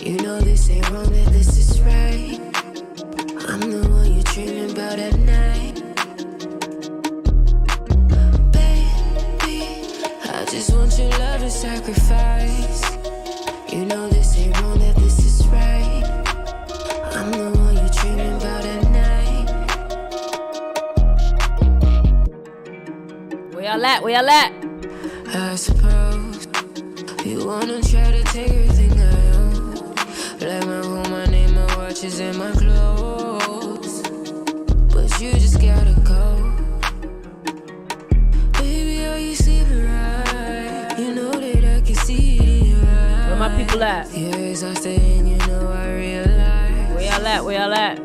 You know this ain't wrong, that this is right. I'm the one you're dreaming about at night. Baby, I just want your love and sacrifice. You know this ain't wrong, that this is right. I'm the one you're dreaming about at night. Where y'all at? Where y'all at? I suppose you wanna try to take everything I own, like my home, my name, my watches, and my clothes. But you just gotta go. Baby, are you sleeping right? You know that I can see it in your eyes. Where my people at? You're exhausted and you know I realize. Where y'all at? Where y'all at?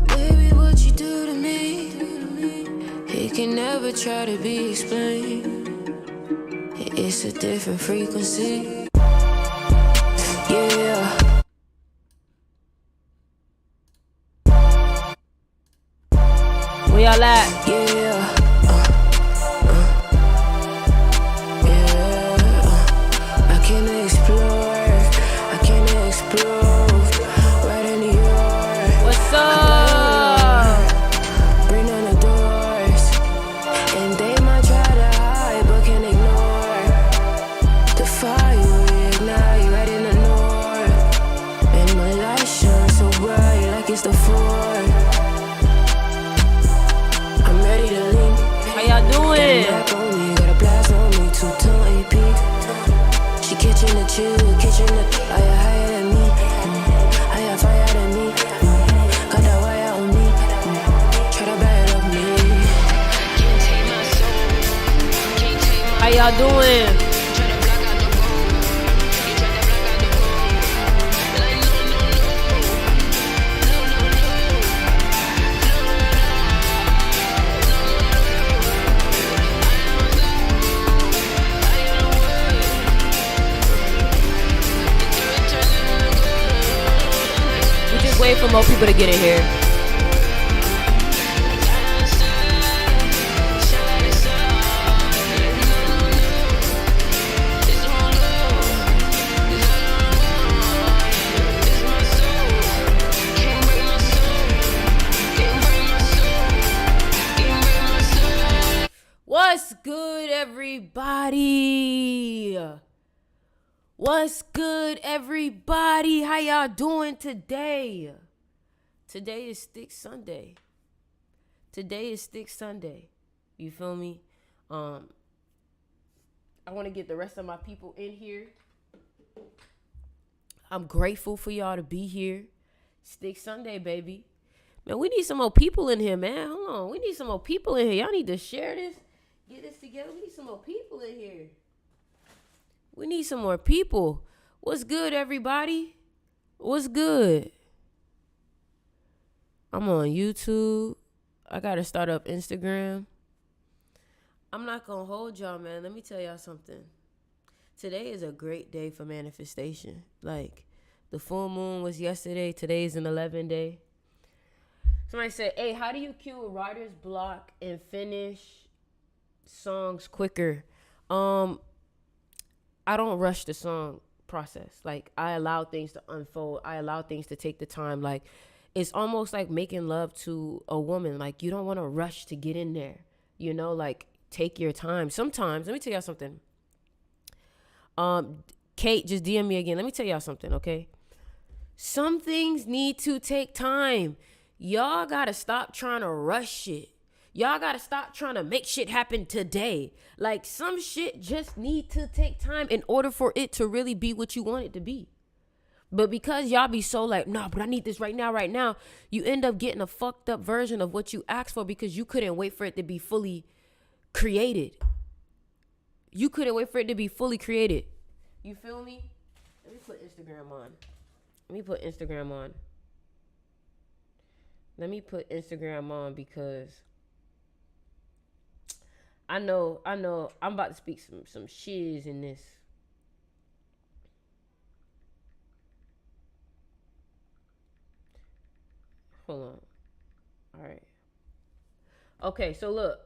Baby, what you do to me, it can never try to be explained. It's a different frequency. Yeah. Where y'all at? Yeah. Yeah. I can explore. I can explode. Right in New York. What's up? Bring down the doors. And they might try to hide, but can ignore the fire we ignite right in the north. And my light shines so bright like it's the 4th. I'm ready to lean. How y'all doing? Got a blast on me, 2-tone AP. She kitchen to chill, kitchen to higher than me. Higher fire than me. Got that wire on me. Try to bag up me. Can't take my soul. Can't take my. How y'all doing? Try to block out the gold. You try to block out the gold. Like We just wait for more people to get in here. What's good, everybody? What's good, everybody? How y'all doing today? Today is Stick Sunday. Today is Stick Sunday. You feel me? I want to get the rest of my people in here. I'm grateful for y'all to be here. Stick Sunday, baby. Man, we need some more people in here, man. Hold on. We need some more people in here. Y'all need to share this. Get this together. We need some more people in here. We need some more people. What's good, everybody? What's good? I'm on YouTube. I got to start up Instagram. I'm not going to hold y'all, man. Let me tell y'all something. Today is a great day for manifestation. Like, the full moon was yesterday. Today is an 11 day. Somebody said, hey, how do you cue a writer's block and finish songs quicker? I don't rush the song process. Like, I allow things to unfold. I allow things to take the time. Like, it's almost like making love to a woman. Like, you don't want to rush to get in there. You know, like, take your time. Sometimes, let me tell y'all something. Kate just DM me again. Let me tell y'all something, okay? Some things need to take time. Y'all gotta stop trying to rush shit. Y'all gotta stop trying to make shit happen today. Like, some shit just need to take time in order for it to really be what you want it to be. But because y'all be so like, nah, but I need this right now, you end up getting a fucked up version of what you asked for because you couldn't wait for it to be fully created. You couldn't wait for it to be fully created. You feel me? Let me put Instagram on. Let me put Instagram on because I know I'm about to speak some shiz in this. Hold on. All right. Okay, so look.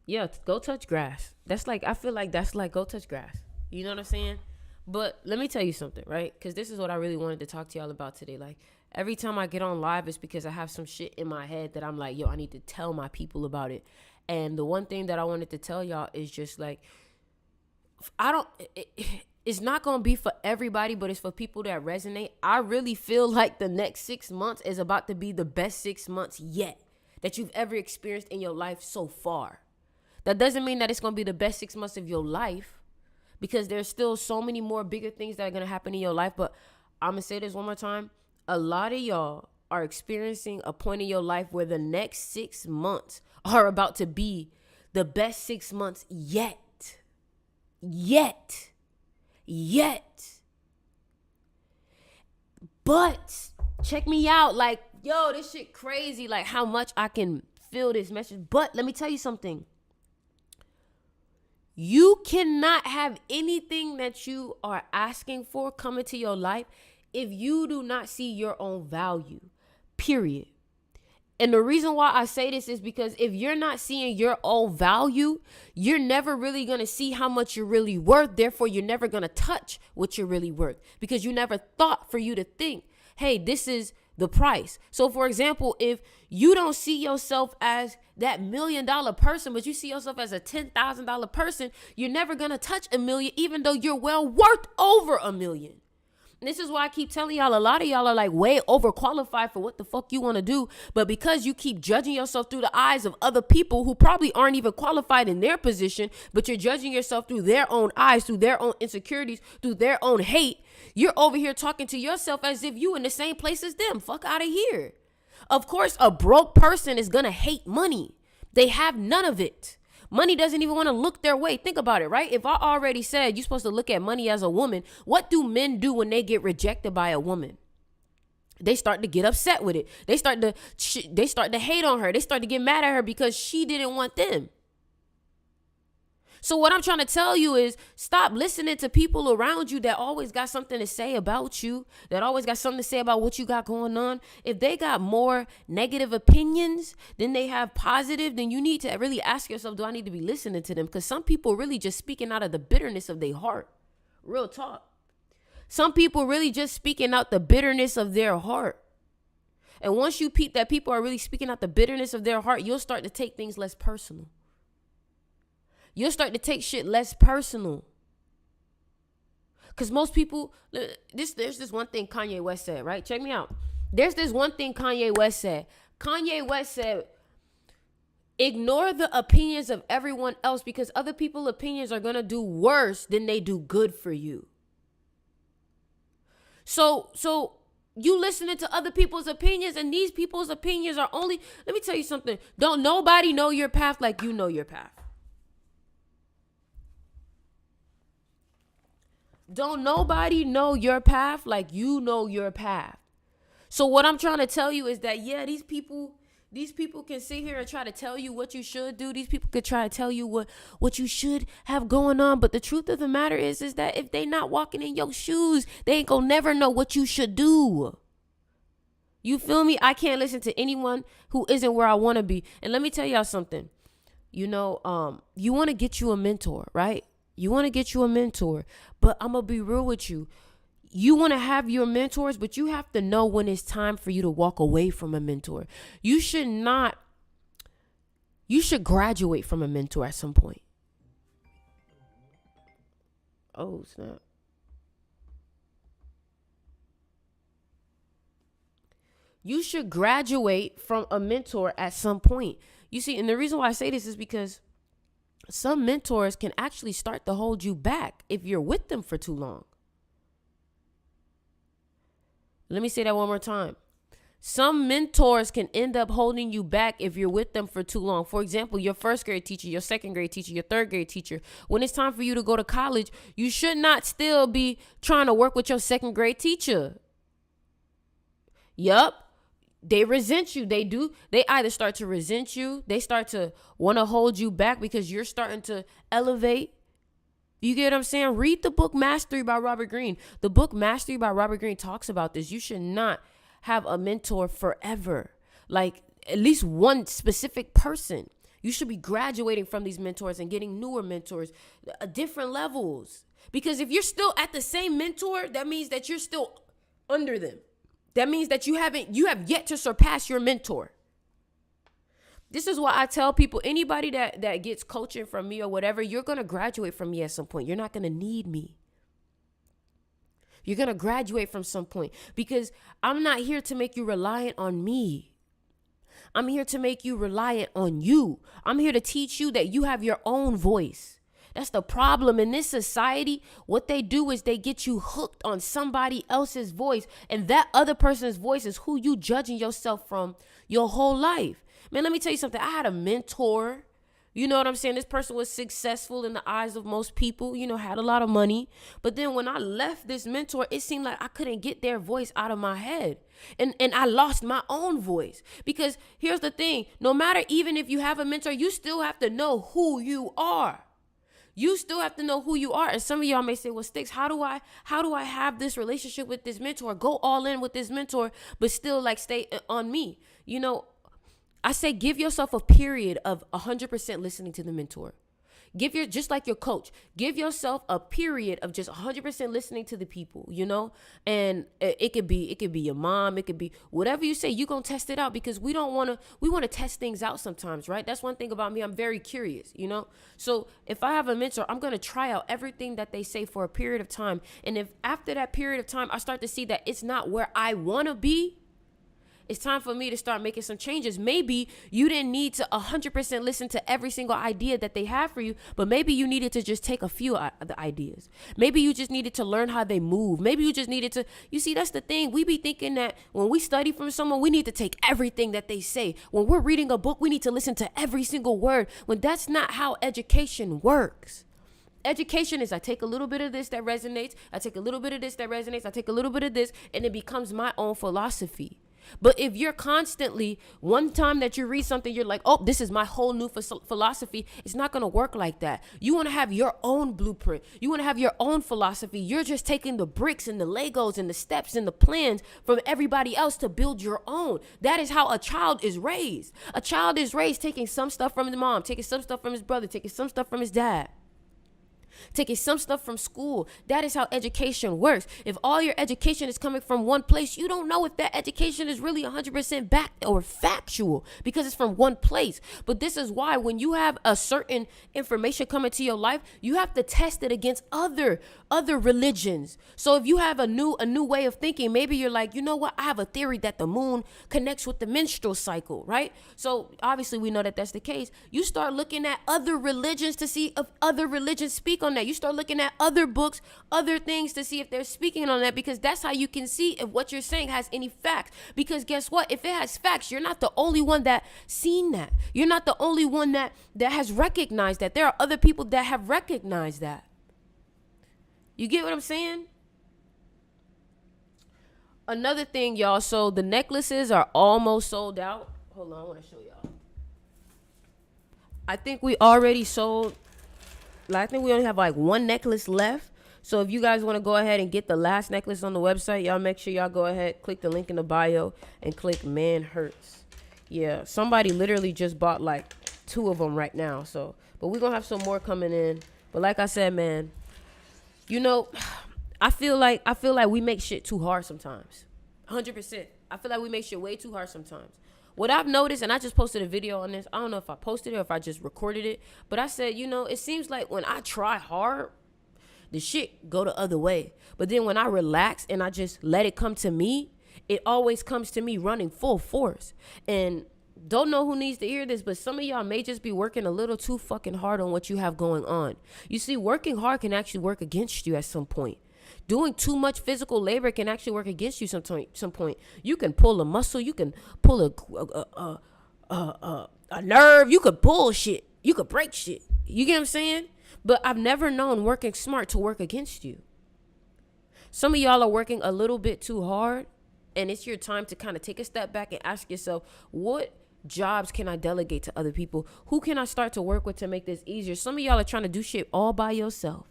Yeah, go touch grass. That's like, I feel like that's like go touch grass. You know what I'm saying? But let me tell you something, right? Because this is what I really wanted to talk to y'all about today. Like, every time I get on live, it's because I have some shit in my head that I'm like, yo, I need to tell my people about it. And the one thing that I wanted to tell y'all is just like, it's not going to be for everybody, but it's for people that resonate. I really feel like the next 6 months is about to be the best 6 months yet that you've ever experienced in your life so far. That doesn't mean that it's going to be the best 6 months of your life, because there's still so many more bigger things that are going to happen in your life. But I'm going to say this one more time. A lot of y'all are experiencing a point in your life where the next 6 months are about to be the best 6 months yet. But check me out. Like, yo, this shit crazy. Like, how much I can feel this message. But let me tell you something. You cannot have anything that you are asking for come into your life if you do not see your own value, period. And the reason why I say this is because if you're not seeing your own value, you're never really going to see how much you're really worth. Therefore, you're never going to touch what you're really worth, because you never thought for you to think, hey, this is the price. So, for example, if you don't see yourself as that $1 million person, but you see yourself as a $10,000 person, you're never going to touch $1 million, even though you're well worth over $1 million. And this is why I keep telling y'all, a lot of y'all are like way overqualified for what the fuck you want to do. But because you keep judging yourself through the eyes of other people who probably aren't even qualified in their position, but you're judging yourself through their own eyes, through their own insecurities, through their own hate, you're over here talking to yourself as if you in the same place as them. Fuck out of here. Of course, a broke person is going to hate money. They have none of it. Money doesn't even want to look their way. Think about it, right? If I already said you're supposed to look at money as a woman, what do men do when they get rejected by a woman? They start to get upset with it. They start to hate on her. They start to get mad at her because she didn't want them. So what I'm trying to tell you is stop listening to people around you that always got something to say about you, that always got something to say about what you got going on. If they got more negative opinions than they have positive, then you need to really ask yourself, do I need to be listening to them? Because some people really just speaking out of the bitterness of their heart. Real talk. Some people really just speaking out the bitterness of their heart. And once you peep that people are really speaking out the bitterness of their heart, you'll start to take things less personal. You'll start to take shit less personal. Because most people, there's this one thing Kanye West said, right? Check me out. There's this one thing Kanye West said. Kanye West said, ignore the opinions of everyone else because other people's opinions are going to do worse than they do good for you. So you listening to other people's opinions, and these people's opinions are only, let me tell you something. Don't nobody know your path like you know your path. Don't nobody know your path like you know your path. So what I'm trying to tell you is that, yeah, these people can sit here and try to tell you what you should do. These people could try to tell you what you should have going on. But the truth of the matter is that if they not walking in your shoes, they ain't gonna never know what you should do. You feel me? I can't listen to anyone who isn't where I want to be. And let me tell y'all something. You know, you want to get you a mentor, right? You want to get you a mentor, but I'm going to be real with you. You want to have your mentors, but you have to know when it's time for you to walk away from a mentor. You should graduate from a mentor at some point. Oh, snap. You should graduate from a mentor at some point. You see, and the reason why I say this is because some mentors can actually start to hold you back if you're with them for too long. Let me say that one more time. Some mentors can end up holding you back if you're with them for too long. For example, your first grade teacher, your second grade teacher, your third grade teacher. When it's time for you to go to college, you should not still be trying to work with your second grade teacher. Yup. They resent you. They do. They either start to resent you. They start to want to hold you back because you're starting to elevate. You get what I'm saying? Read the book Mastery by Robert Greene. The book Mastery by Robert Greene talks about this. You should not have a mentor forever. Like at least one specific person. You should be graduating from these mentors and getting newer mentors, different levels. Because if you're still at the same mentor, that means that you're still under them. That means that you have yet to surpass your mentor. This is why I tell people, anybody that gets coaching from me or whatever, you're going to graduate from me at some point. You're not going to need me. You're going to graduate from some point, because I'm not here to make you reliant on me. I'm here to make you reliant on you. I'm here to teach you that you have your own voice. That's the problem in this society. What they do is they get you hooked on somebody else's voice, and that other person's voice is who you judging yourself from your whole life. Man, let me tell you something. I had a mentor. You know what I'm saying? This person was successful in the eyes of most people, had a lot of money. But then when I left this mentor, it seemed like I couldn't get their voice out of my head. And I lost my own voice. Because here's the thing. No matter, even if you have a mentor, you still have to know who you are. You still have to know who you are. And some of y'all may say, well, Sticks, how do I have this relationship with this mentor? Go all in with this mentor, but still stay on me. I say give yourself a period of 100% listening to the mentor. Just like your coach, give yourself a period of just 100% listening to the people, and it could be your mom. It could be whatever you say. You're going to test it out, because we want to test things out sometimes, right? That's one thing about me. I'm very curious, So if I have a mentor, I'm going to try out everything that they say for a period of time. And if after that period of time, I start to see that it's not where I want to be, it's time for me to start making some changes. Maybe you didn't need to 100% listen to every single idea that they have for you, but maybe you needed to just take a few of the ideas. Maybe you just needed to learn how they move. Maybe you just needed to, that's the thing. We be thinking that when we study from someone, we need to take everything that they say. When we're reading a book, we need to listen to every single word, when that's not how education works. Education is I take a little bit of this that resonates. I take a little bit of this that resonates. I take a little bit of this, and it becomes my own philosophy. But if you're constantly, one time that you read something, you're like, oh, this is my whole new philosophy. It's not going to work like that. You want to have your own blueprint. You want to have your own philosophy. You're just taking the bricks and the Legos and the steps and the plans from everybody else to build your own. That is how a child is raised. A child is raised taking some stuff from his mom, taking some stuff from his brother, taking some stuff from his dad, taking some stuff from school. That is how education works. If all your education is coming from one place, you don't know if that education is really 100% backed or factual, because it's from one place. But this is why when you have a certain information come into your life, you have to test it against other religions. So if you have a new way of thinking, maybe you're like, you know what? I have a theory that the moon connects with the menstrual cycle, right? So obviously we know that that's the case. You start looking at other religions to see if other religions speak on that. You start looking at other books, other things to see if they're speaking on that, because that's how you can see if what you're saying has any facts. Because guess what? If it has facts, you're not the only one that seen that. You're not the only one that has recognized that. There are other people that have recognized that. You get what I'm saying? Another thing, y'all, so the necklaces are almost sold out. Hold on, I want to show y'all. I think we already sold, I think we only have one necklace left. So if you guys want to go ahead and get the last necklace on the website, y'all make sure y'all go ahead, click the link in the bio and click Man Hurts. Yeah, somebody literally just bought 2 of them right now. So, but we're going to have some more coming in. But like I said, man, I feel like we make shit too hard sometimes. 100%. I feel like we make shit way too hard sometimes. What I've noticed, and I just posted a video on this. I don't know if I posted it or if I just recorded it, but I said, it seems like when I try hard, the shit go the other way. But then when I relax and I just let it come to me, it always comes to me running full force. And don't know who needs to hear this, but some of y'all may just be working a little too fucking hard on what you have going on. You see, working hard can actually work against you at some point. Doing too much physical labor can actually work against you some point. You can pull a muscle. You can pull a nerve. You could pull shit. You could break shit. You get what I'm saying? But I've never known working smart to work against you. Some of y'all are working a little bit too hard, and it's your time to kind of take a step back and ask yourself, what jobs can I delegate to other people? Who can I start to work with to make this easier? Some of y'all are trying to do shit all by yourself.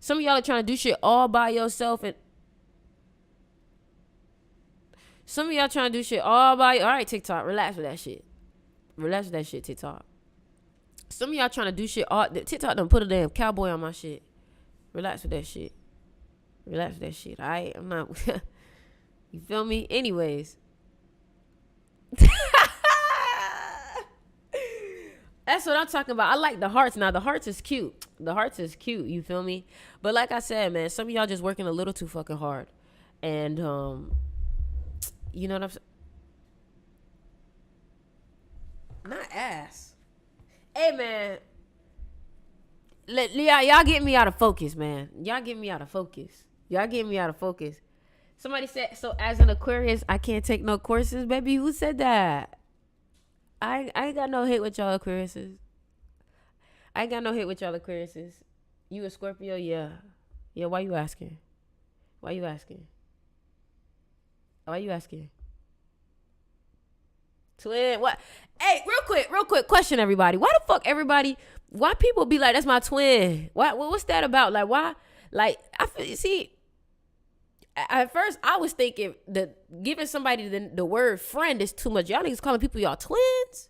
Some of y'all are trying to do shit all by yourself, and some of y'all trying to do shit all right, TikTok, relax with that shit. Relax with that shit, TikTok. Some of y'all trying to do shit. TikTok done put a damn cowboy on my shit. Relax with that shit. Relax with that shit. I'm not. You feel me? Anyways. That's what I'm talking about. I like the hearts. Now, the hearts is cute. The hearts is cute. You feel me? But like I said, man, some of y'all just working a little too fucking hard. And, you know what I'm saying? Not ass. Hey, man. Y'all get me out of focus, man. Y'all get me out of focus. Somebody said, so as an Aquarius, I can't take no courses, baby. Who said that? I ain't got no hate with y'all Aquariuses. You a Scorpio? Yeah. Yeah, why you asking? Twin, what? Hey, real quick question, everybody. Why the fuck why people be like, that's my twin? What's that about? Like, why? Like, at first, I was thinking that giving somebody the word friend is too much. Y'all niggas calling people y'all twins?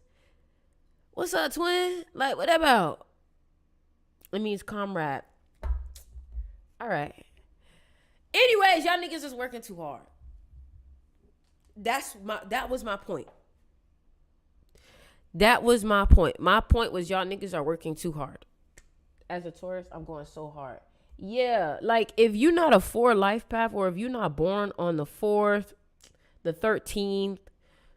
What's up, twin? Like, what that about? It means comrade. All right. Anyways, y'all niggas is working too hard. That was my point. My point was y'all niggas are working too hard. As a Taurus, I'm going so hard. Yeah, like if you're not a 4 life path, or if you're not born on the 4th, the 13th,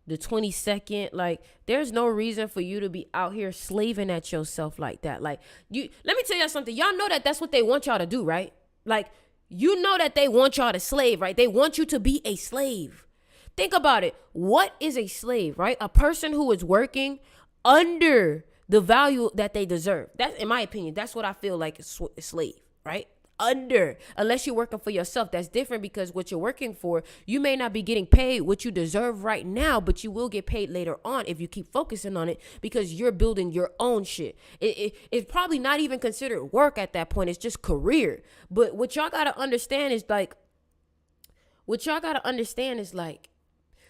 the 22nd, like there's no reason for you to be out here slaving at yourself like that. Like let me tell y'all something. Y'all know that that's what they want y'all to do, right? Like you know that they want y'all to slave, right? They want you to be a slave. Think about it. What is a slave, right? A person who is working under the value that they deserve. That's, in my opinion, that's what I feel like a slave, right? Unless you're working for yourself, that's different, because what you're working for, you may not be getting paid what you deserve right now, but you will get paid later on if you keep focusing on it, because you're building your own shit. It's probably not even considered work at that point. It's just career. But what y'all gotta understand is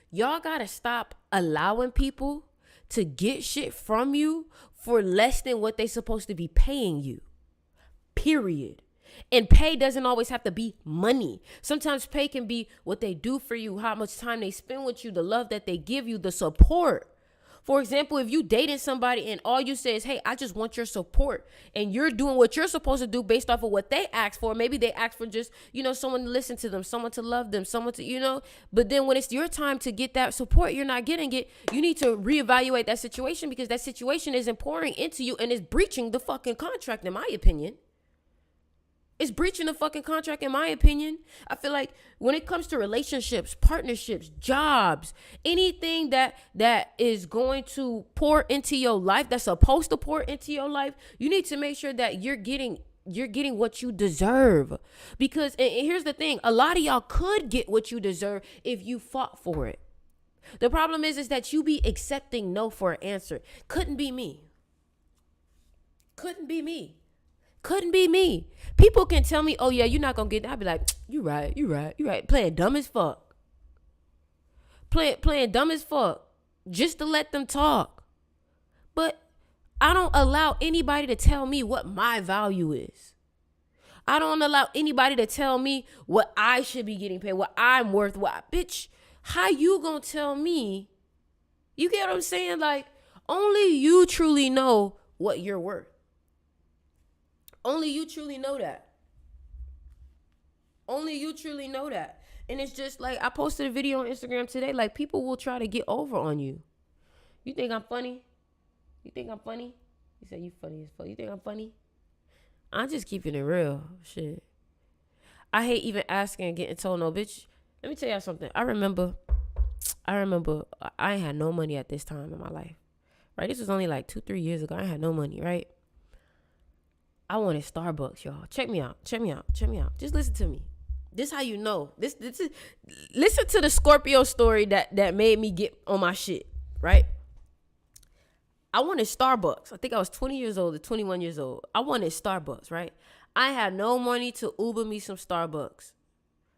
y'all gotta stop allowing people to get shit from you for less than what they supposed to be paying you. Period. And pay doesn't always have to be money. Sometimes pay can be what they do for you, how much time they spend with you, the love that they give you, the support. For example, if you dating somebody and all you say is, hey, I just want your support, and you're doing what you're supposed to do based off of what they ask for. Maybe they ask for just, someone to listen to them, someone to love them, someone to, but then when it's your time to get that support, you're not getting it. You need to reevaluate that situation, because that situation isn't pouring into you and is breaching the fucking contract, in my opinion. It's breaching the fucking contract, in my opinion. I feel like when it comes to relationships, partnerships, jobs, anything that is going to pour into your life, that's supposed to pour into your life, you need to make sure that you're getting what you deserve. Because, and here's the thing, a lot of y'all could get what you deserve if you fought for it. The problem is that you be accepting no for an answer. Couldn't be me. People can tell me, oh yeah, you're not gonna get that. I'll be like, you right. Playing dumb as fuck. Playing dumb as fuck. Just to let them talk. But I don't allow anybody to tell me what my value is. I don't allow anybody to tell me what I should be getting paid, what I'm worth. Bitch, how you gonna tell me? You get what I'm saying? Like, only you truly know what you're worth. Only you truly know that. And it's just like, I posted a video on Instagram today. Like, people will try to get over on you. You think I'm funny? You said you funny as fuck. You think I'm funny? I'm just keeping it real. Shit. I hate even asking and getting told no, bitch. Let me tell y'all something. I remember I ain't had no money at this time in my life. Right? This was only like 2-3 years ago. I had no money, right? I wanted Starbucks, y'all. Check me out. Just listen to me. This how you know. This is, listen to the Scorpio story that made me get on my shit, right? I wanted Starbucks. I think I was 20 years old or 21 years old. I wanted Starbucks, right? I had no money to Uber me some Starbucks.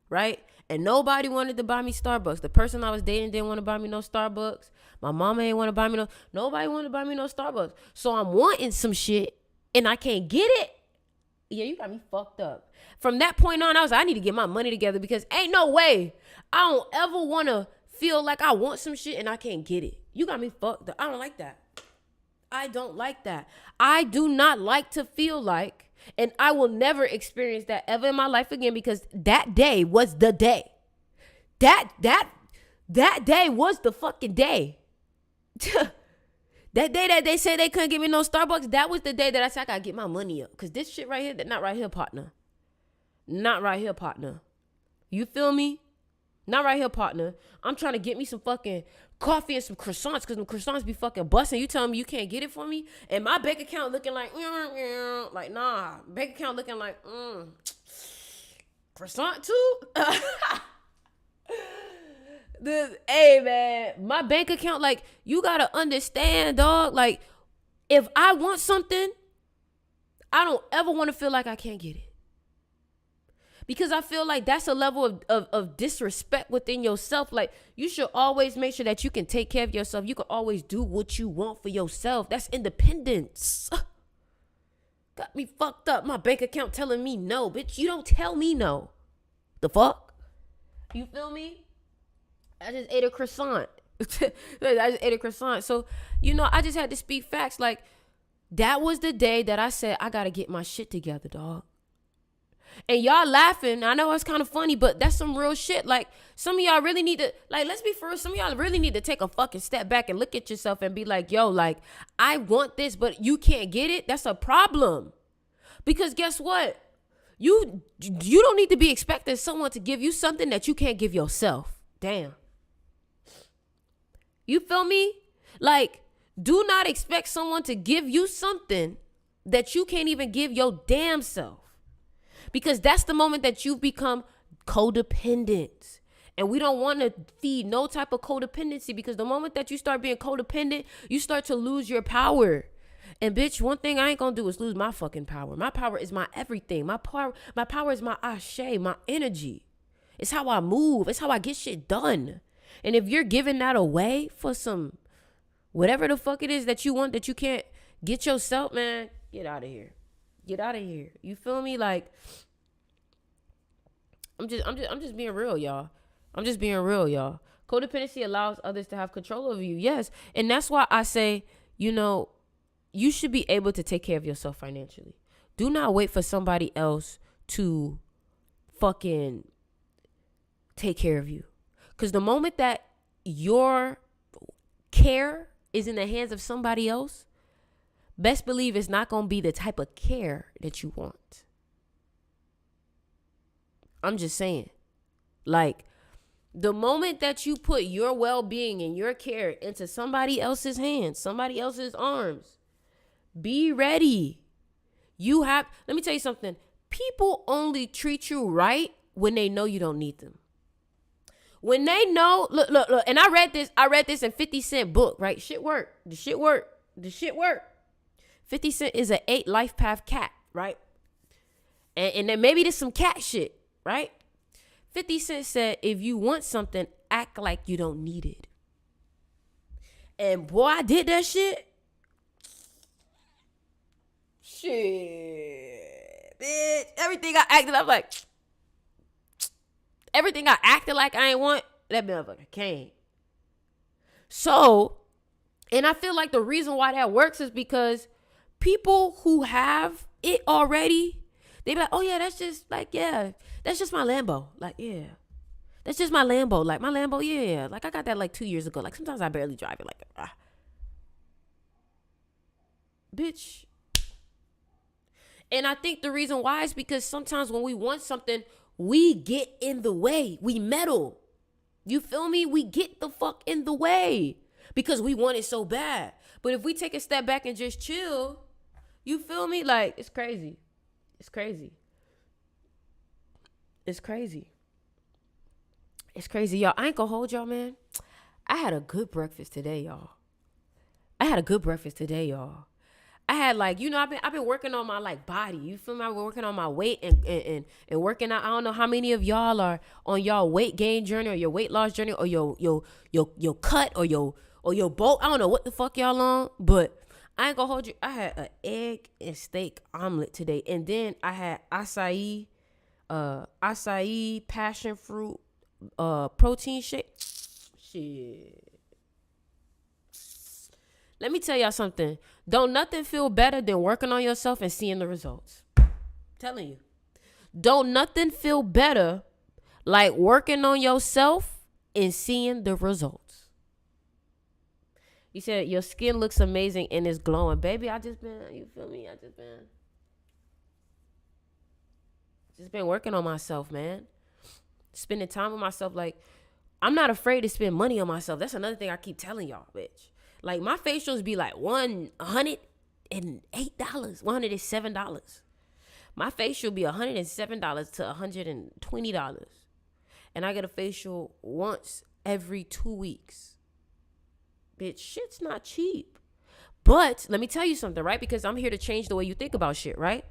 right? And nobody wanted to buy me Starbucks. The person I was dating didn't want to buy me no Starbucks. My mama ain't want to buy me nobody wanted to buy me no Starbucks. So I'm wanting some shit and I can't get it. Yeah, you got me fucked up. From that point on, I was like, I need to get my money together because ain't no way I don't ever want to feel like I want some shit and I can't get it. You got me fucked up. I don't like that. I don't like that. I do not like to feel like, and I will never experience that ever in my life again because that day was the day. That day was the fucking day. That day that they said they couldn't give me no Starbucks, that was the day that I said I gotta get my money up. Because this shit right here, not right here, partner. Not right here, partner. You feel me? Not right here, partner. I'm trying to get me some fucking coffee and some croissants because them croissants be fucking busting. You telling me you can't get it for me? And my bank account looking like nah. Bank account looking like, croissant too? Hey man, my bank account, like, you gotta understand, dog. Like, if I want something, I don't ever want to feel like I can't get it. Because I feel like that's a level of disrespect within yourself. Like, you should always make sure that you can take care of yourself. You can always do what you want for yourself. That's independence. Got me fucked up. My bank account telling me no. Bitch, you don't tell me no. The fuck? You feel me? I just ate a croissant. So, I just had to speak facts. Like, that was the day that I said, I got to get my shit together, dog. And y'all laughing. I know it's kind of funny, but that's some real shit. Like, some of y'all really need to, like, let's be for real. Some of y'all really need to take a fucking step back and look at yourself and be like, yo, like, I want this, but you can't get it. That's a problem. Because guess what? You don't need to be expecting someone to give you something that you can't give yourself. Damn. You feel me? Like, do not expect someone to give you something that you can't even give your damn self. Because that's the moment that you become codependent. And we don't want to feed no type of codependency, because the moment that you start being codependent, you start to lose your power. And bitch, one thing I ain't gonna do is lose my fucking power. My power is my everything. My power is my ashe, my energy. It's how I move. It's how I get shit done. And if you're giving that away for some whatever the fuck it is that you want that you can't get yourself, man, get out of here. Get out of here. You feel me? Like, I'm just being real, y'all. I'm just being real, y'all. Codependency allows others to have control over you. Yes. And that's why I say, you should be able to take care of yourself financially. Do not wait for somebody else to fucking take care of you. Because the moment that your care is in the hands of somebody else, best believe it's not going to be the type of care that you want. I'm just saying. Like, the moment that you put your well-being and your care into somebody else's hands, somebody else's arms, be ready. Let me tell you something. People only treat you right when they know you don't need them. When they know, look, and I read this in 50 Cent book, right? The shit work. 50 Cent is an 8 life path cat, right? And then maybe there's some cat shit, right? 50 Cent said, if you want something, act like you don't need it. And boy, I did that shit. Shit, bitch. Everything I acted like I ain't want, that motherfucker came. So, and I feel like the reason why that works is because people who have it already, they be like, oh yeah, that's just my Lambo. Like, yeah, that's just my Lambo. Like, my Lambo, yeah. Like, I got that like 2 years ago. Like, sometimes I barely drive it. Like, bitch. And I think the reason why is because sometimes when we want something, we get in the way. We meddle. You feel me? We get the fuck in the way because we want it so bad. But if we take a step back and just chill, you feel me? Like, it's crazy. It's crazy. It's crazy. It's crazy, y'all. I ain't gonna hold y'all, man. I had a good breakfast today, y'all. I had like, you know, I've been working on my like body. You feel me? I've been working on my weight and working out. I don't know how many of y'all are on y'all weight gain journey or your weight loss journey or your cut or your boat. I don't know what the fuck y'all on, but I ain't gonna hold you. I had an egg and steak omelet today, and then I had acai passion fruit protein shake. Shit. Let me tell y'all something. Don't nothing feel better than working on yourself and seeing the results. I'm telling you. Don't nothing feel better like working on yourself and seeing the results. You said your skin looks amazing and it's glowing. Baby, you feel me? I just been working on myself, man. Spending time with myself. Like, I'm not afraid to spend money on myself. That's another thing I keep telling y'all, bitch. Like, my facials be like $108, $107. My facial be $107 to $120. And I get a facial once every 2 weeks. Bitch, shit's not cheap. But let me tell you something, right? Because I'm here to change the way you think about shit, right?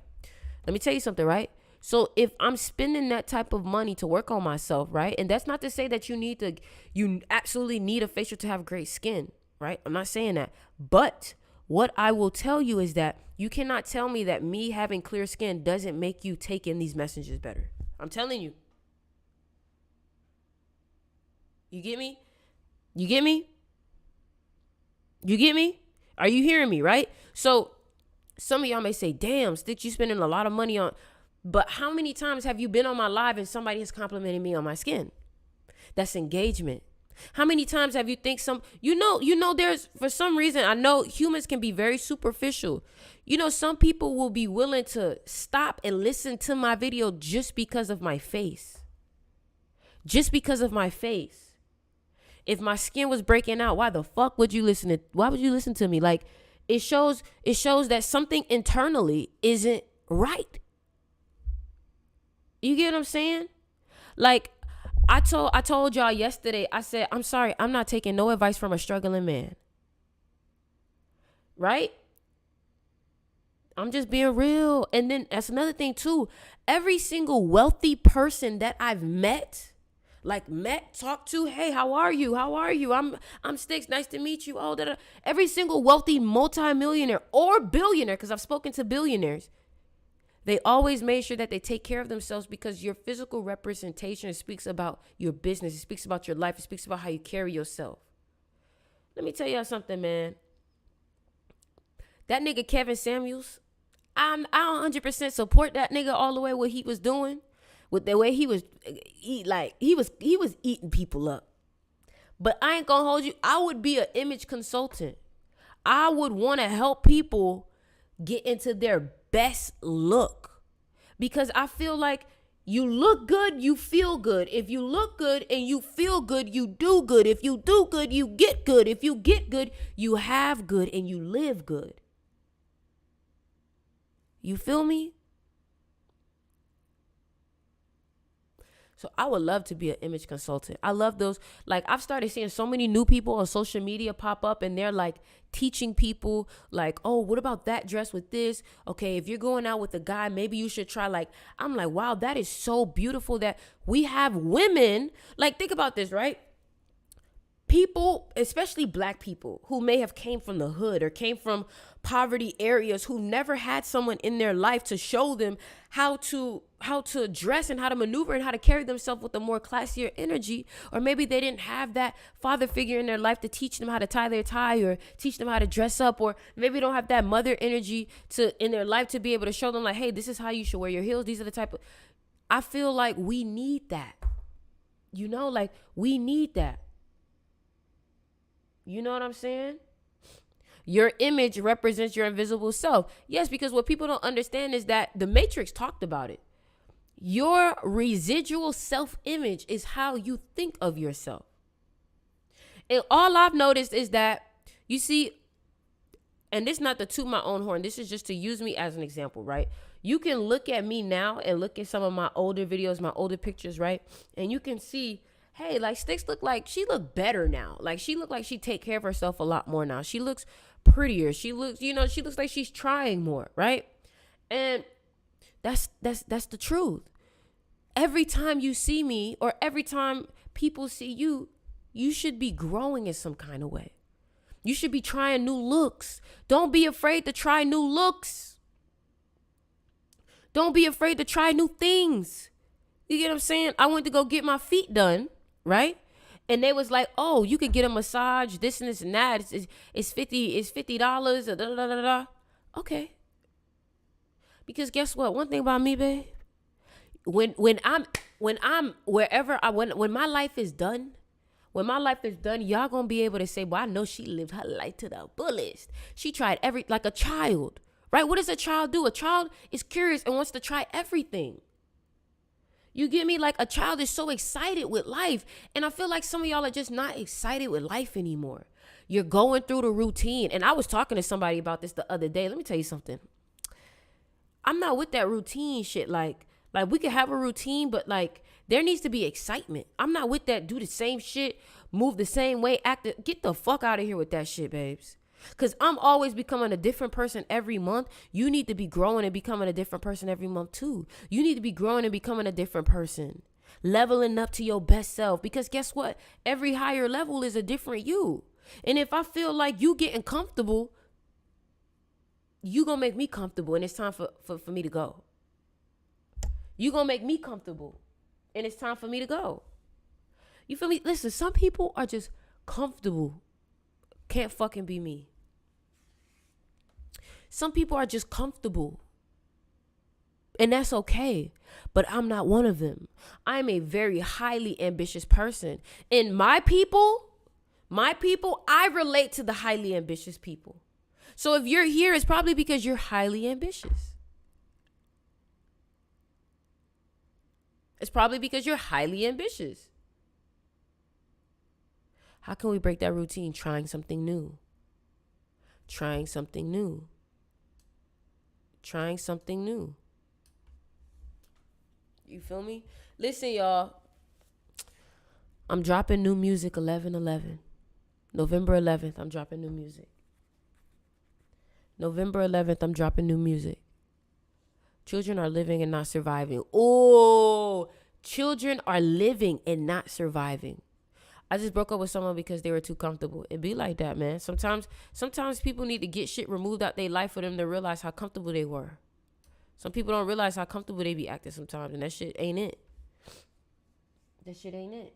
Let me tell you something, right? So if I'm spending that type of money to work on myself, right? And that's not to say that you absolutely need a facial to have great skin. Right? I'm not saying that. But what I will tell you is that you cannot tell me that me having clear skin doesn't make you take in these messages better. I'm telling you. You get me? You get me? You get me? Are you hearing me, right? So some of y'all may say, damn, Stitch, you spending a lot of money on. But how many times have you been on my live and somebody has complimented me on my skin? That's engagement. How many times have you think there's, for some reason, I know humans can be very superficial. You know, some people will be willing to stop and listen to my video just because of my face. Just because of my face. If my skin was breaking out, why the fuck would you listen to me? Like, it shows that something internally isn't right. You get what I'm saying? Like, I told y'all yesterday, I said, I'm sorry, I'm not taking no advice from a struggling man. Right? I'm just being real. And then that's another thing too. Every single wealthy person that I've talked to, hey, how are you? I'm Sticks, nice to meet you. Oh, every single wealthy multimillionaire or billionaire, because I've spoken to billionaires, they always made sure that they take care of themselves because your physical representation speaks about your business. It speaks about your life. It speaks about how you carry yourself. Let me tell y'all something, man. That nigga Kevin Samuels, I 100% support that nigga all the way what he was doing. With the way he was eating people up. But I ain't gonna hold you. I would be an image consultant. I would want to help people get into their best look, because I feel like you look good, you feel good. If you look good and you feel good, you do good. If you do good, you get good. If you get good, you have good and you live good. You feel me? So I would love to be an image consultant. I love those. Like, I've started seeing so many new people on social media pop up, and they're like teaching people like, oh, what about that dress with this? Okay, if you're going out with a guy, maybe you should try, like, I'm like, wow, that is so beautiful that we have women. Like, think about this, right? People, especially black people who may have came from the hood or came from poverty areas, who never had someone in their life to show them how to dress and how to maneuver and how to carry themselves with a more classier energy. Or maybe they didn't have that father figure in their life to teach them how to tie their tie or teach them how to dress up, or maybe don't have that mother energy in their life to be able to show them like, hey, this is how you should wear your heels. These are the type of, I feel like we need that. You know, like, we need that. You know what I'm saying? Your image represents your invisible self. Yes, because what people don't understand is that the Matrix talked about it. Your residual self-image is how you think of yourself. And all I've noticed is that, you see, and this is not to toot my own horn, this is just to use me as an example, right? You can look at me now and look at some of my older videos, my older pictures, right? And you can see, hey, like, Sticks she look better now. Like, she look like she take care of herself a lot more now. She looks prettier. She looks, she looks like she's trying more, right? And that's the truth. Every time you see me or every time people see you, you should be growing in some kind of way. You should be trying new looks. Don't be afraid to try new looks. Don't be afraid to try new things. You get what I'm saying? I went to go get my feet done, right? And they was like, oh, you could get a massage, this and this and that. It's $50. Da, da, da, da, da. Okay. Because guess what? One thing about me, babe, when my life is done, y'all gonna be able to say, well, I know she lived her life to the fullest. She tried like a child, right? What does a child do? A child is curious and wants to try everything. You get me? Like, a child is so excited with life. And I feel like some of y'all are just not excited with life anymore. You're going through the routine. And I was talking to somebody about this the other day. Let me tell you something. I'm not with that routine shit. Like we could have a routine, but like there needs to be excitement. I'm not with that. Do the same shit, move the same way, get the fuck out of here with that shit, babes. Because I'm always becoming a different person every month. You need to be growing and becoming a different person every month too. You need to be growing and becoming a different person. Leveling up to your best self. Because guess what? Every higher level is a different you. And if I feel like you getting comfortable, you gonna make me comfortable and it's time for me to go. You gonna make me comfortable and it's time for me to go. You feel me? Listen, some people are just comfortable. Can't fucking be me. Some people are just comfortable. And that's okay. But I'm not one of them. I'm a very highly ambitious person. And my people, I relate to the highly ambitious people. So if you're here, it's probably because you're highly ambitious. It's probably because you're highly ambitious. How can we break that routine? Trying something new. Trying something new. Trying something new. You feel me? Listen, y'all. I'm dropping new music 11/11. November 11th, I'm dropping new music. November 11th, I'm dropping new music. Children are living and not surviving. Oh, children are living and not surviving. I just broke up with someone because they were too comfortable. It be like that, man. Sometimes people need to get shit removed out their life for them to realize how comfortable they were. Some people don't realize how comfortable they be acting sometimes, and that shit ain't it. That shit ain't it.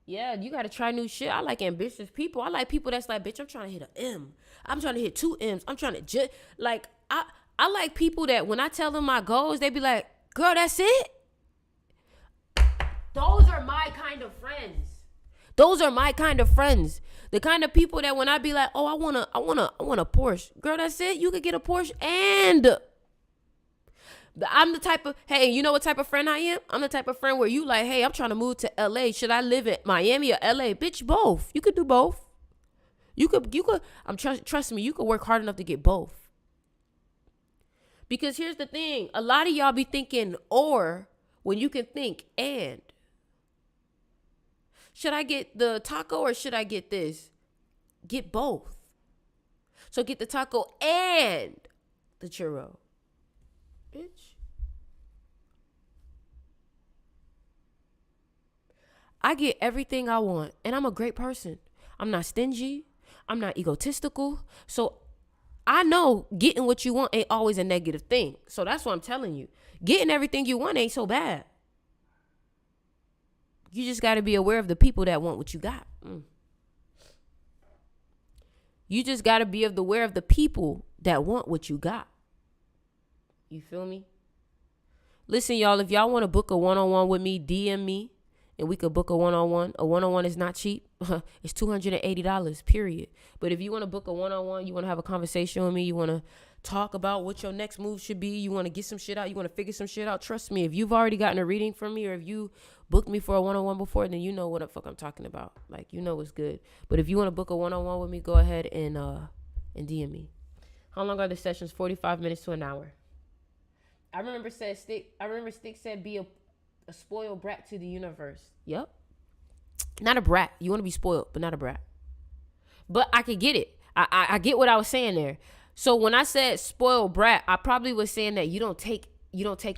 Yeah, you got to try new shit. I like ambitious people. I like people that's like, bitch, I'm trying to hit an M. I'm trying to hit 2 M's. I'm trying to just, like, I like people that when I tell them my goals, they be like, girl, that's it? Those are my kind of friends. Those are my kind of friends. The kind of people that when I be like, oh, I want a Porsche. Girl, that's it? You could get a Porsche and... I'm the type of, hey, you know what type of friend I am? I'm the type of friend where you like, hey, I'm trying to move to LA. Should I live in Miami or LA? Bitch, both. You could do both. You could, trust me, you could work hard enough to get both. Because here's the thing. A lot of y'all be thinking or when you can think and. Should I get the taco or should I get this? Get both. So get the taco and the churro. Bitch. I get everything I want and I'm a great person. I'm not stingy. I'm not egotistical. So I know getting what you want ain't always a negative thing. So that's what I'm telling you. Getting everything you want ain't so bad. You just got to be aware of the people that want what you got. You just got to be aware of the people that want what you got. You feel me? Listen, y'all, if y'all want to book a one-on-one with me, DM me and we could book a one-on-one. A one-on-one is not cheap. It's $280, period. But if you want to book a one-on-one, you want to have a conversation with me, you want to talk about what your next move should be, you want to get some shit out, you want to figure some shit out, trust me, if you've already gotten a reading from me or if you booked me for a one-on-one before, then you know what the fuck I'm talking about. Like, you know what's good. But if you want to book a one-on-one with me, go ahead and DM me. How long are the sessions? 45 minutes to an hour. I remember Stick said be a spoiled brat to the universe. Yep. Not a brat. You want to be spoiled, but not a brat. But I could get it. I get what I was saying there. So when I said spoiled brat, I probably was saying that you don't take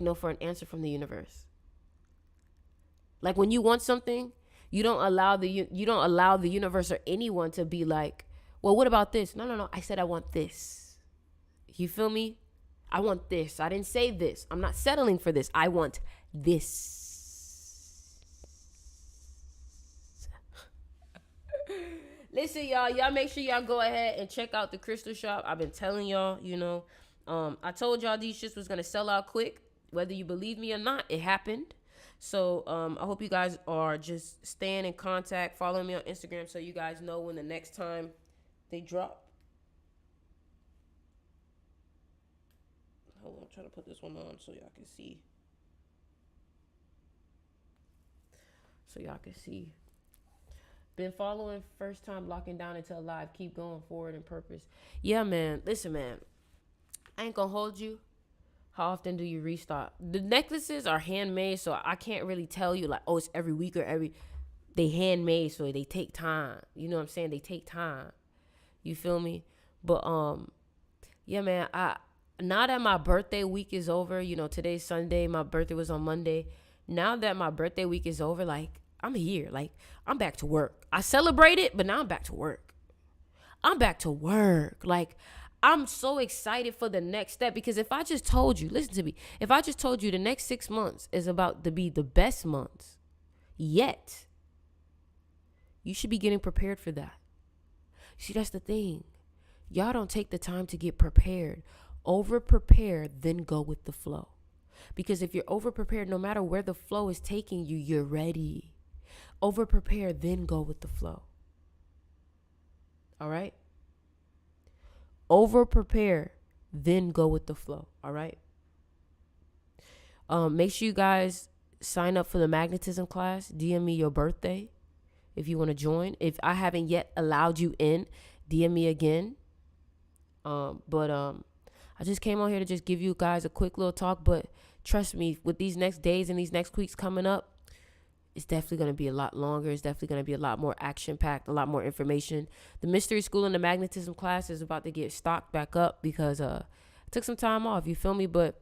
no for an answer from the universe. Like when you want something, you don't allow the universe or anyone to be like, well, what about this? No. I said I want this. You feel me? I want this. I didn't say this. I'm not settling for this. I want this. Listen, y'all make sure y'all go ahead and check out the crystal shop. I've been telling y'all, I told y'all these shits was going to sell out quick. Whether you believe me or not, it happened. So I hope you guys are just staying in contact, following me on Instagram so you guys know when the next time they drop. Hold on, I'm trying to put this one on so y'all can see. Been following, first time locking down until alive. Keep going forward in purpose. Yeah, man. Listen, man. I ain't gonna hold you. How often do you restock? The necklaces are handmade, so I can't really tell you like, oh, it's every week or they handmade, so they take time. You know what I'm saying? They take time. You feel me? But yeah, man. Now that my birthday week is over, today's Sunday. My birthday was on Monday. Now that my birthday week is over, like I'm here. Like I'm back to work. I celebrated, but now I'm back to work. Like I'm so excited for the next step because if I just told you, listen to me, if I just told you the next 6 months is about to be the best months yet, you should be getting prepared for that. See, that's the thing. Y'all don't take the time to get prepared. Over prepare, then go with the flow. Because if you're over prepared, no matter where the flow is taking you, you're ready. Over prepare, then go with the flow. All right? Over prepare, then go with the flow. All right? Make sure you guys sign up for the magnetism class. DM me your birthday if you want to join. If I haven't yet allowed you in, DM me again. I just came on here to just give you guys a quick little talk, but trust me, with these next days and these next weeks coming up, it's definitely going to be a lot longer. It's definitely going to be a lot more action-packed, a lot more information. The mystery school and the magnetism class is about to get stocked back up because I took some time off, you feel me? But